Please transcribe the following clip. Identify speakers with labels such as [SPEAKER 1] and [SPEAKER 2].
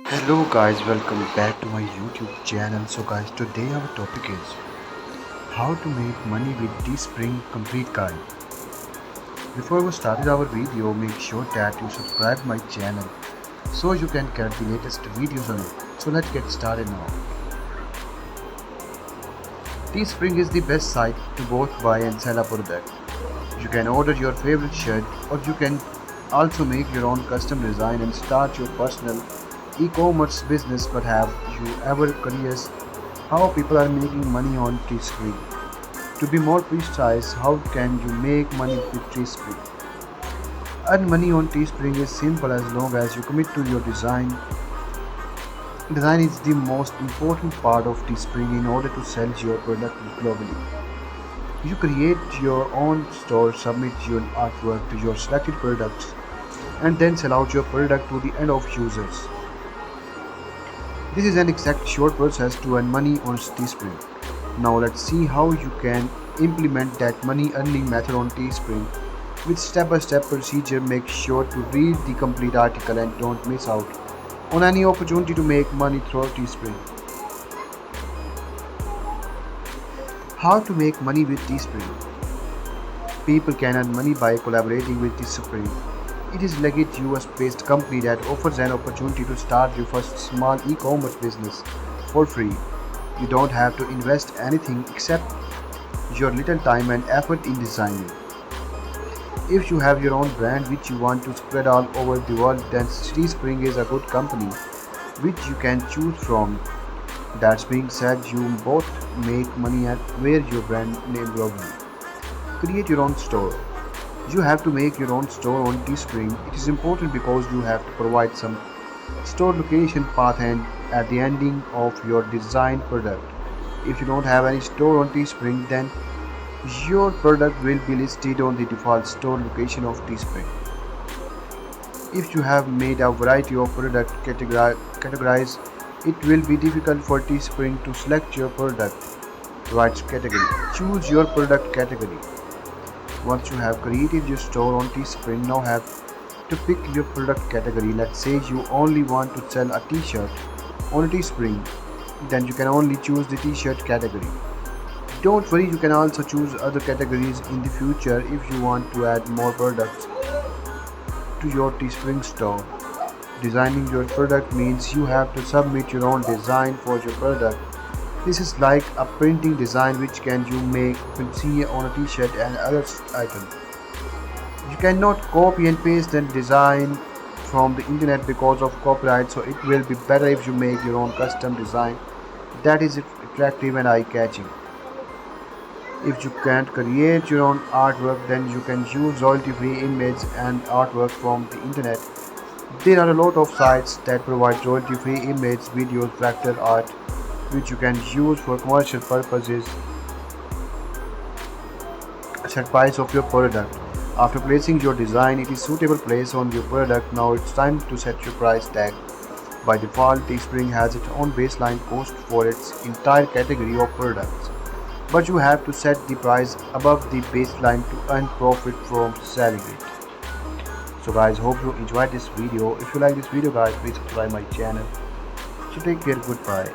[SPEAKER 1] Hello guys, welcome back to my YouTube channel. So guys, today our topic is how to make money with Teespring complete guide. Before we started our video, make sure that you subscribe my channel so you can get the latest videos on it. So let's get started now. Teespring is the best site to both buy and sell a product. You can order your favorite shirt, or you can also make your own custom design and start your personal e-commerce business. But have you ever curious how people are making money on Teespring? To be more precise, how can you make money with Teespring? Earn money on Teespring is simple as long as you commit to your design. Design is the most important part of Teespring in order to sell your product globally. You create your own store, submit your artwork to your selected products, and then sell out your product to the end of users. This is an exact short process to earn money on Teespring. Now let's see how you can implement that money earning method on Teespring. With step-by-step procedure, make sure to read the complete article and don't miss out on any opportunity to make money through Teespring. How to make money with Teespring? People can earn money by collaborating with Teespring. It is a legit US-based company that offers an opportunity to start your first small e-commerce business for free. You don't have to invest anything except your little time and effort in designing. If you have your own brand which you want to spread all over the world, then Teespring is a good company which you can choose from. That being said, you both make money at where your brand name globally. Create your own store. You have to make your own store on Teespring. It is important because you have to provide some store location path and at the ending of your design product. If you don't have any store on Teespring, then your product will be listed on the default store location of Teespring. If you have made a variety of product categories, it will be difficult for Teespring to select your product rights category. Choose your product category. Once you have created your store on Teespring, now have to pick your product category. Let's say you only want to sell a t-shirt on Teespring, then you can only choose the t-shirt category. Don't worry, you can also choose other categories in the future if you want to add more products to your Teespring store. Designing your product means you have to submit your own design for your product. This is like a printing design which can you can see on a t-shirt and other items. You cannot copy and paste the design from the internet because of copyright, so it will be better if you make your own custom design that is attractive and eye-catching. If you can't create your own artwork, then you can use royalty-free image and artwork from the internet. There are a lot of sites that provide royalty-free image, videos, vector art, which you can use for commercial purposes. Set price of your product. After placing your design, it is suitable place on your product. Now it's time to set your price tag. By default, Teespring has its own baseline cost for its entire category of products, but you have to set the price above the baseline to earn profit from selling it. So guys, hope you enjoyed this video. If you like this video guys, please subscribe my channel. So take care, goodbye.